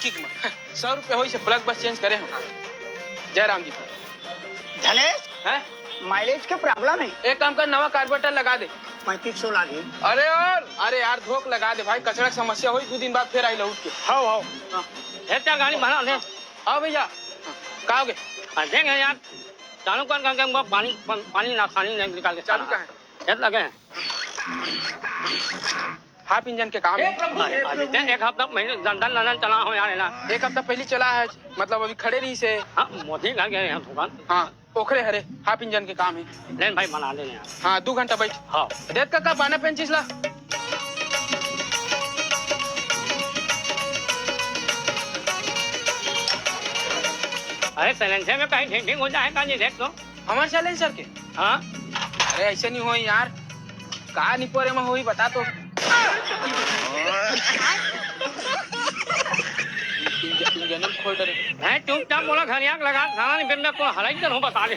Kick में 100 रुपये हो से प्लग बस चेंज करे हम जय राम जी धनेश हैं माइलेज के प्रॉब्लम है। एक काम कर नवा कार्बोरेटर लगा दे 3500 लागे। अरे यार धोख लगा दे भाई कचरा की समस्या हुई 2 दिन बाद फिर आई लौट के हाँ क्या गाड़ी बना ले आओ भैया कहा हो गए देंगे यार चालू कर करके हमको पानी ना खानी नहीं निकाल के चालू कहाँ है खेत लगे हैं हाफ इंजन के काम है एक हफ्ता महीने दंदन चला हो यार ना एक हफ्ता पहले चला है मतलब अभी खड़े रही से हाँ मोदी कर गए हैं दुकान हाँ ओखरे हरे हाफ इंजन के काम है लेन भाई बना लेने यार हाँ 2 घंटा बैठ हाँ देख का पाना पेंचिस ला अरे सैलेंसर में कहीं ठीक हो जाएगा ये देख लो हमारे चैलेंज सर के हाँ अरे ऐसे नहीं हो यार कहा निपोरे में हुई बता तो इंजन खोल डरे चुपचाप बोला घर आग लगा खाना नहीं फिर मैं को हलाई हो बता दे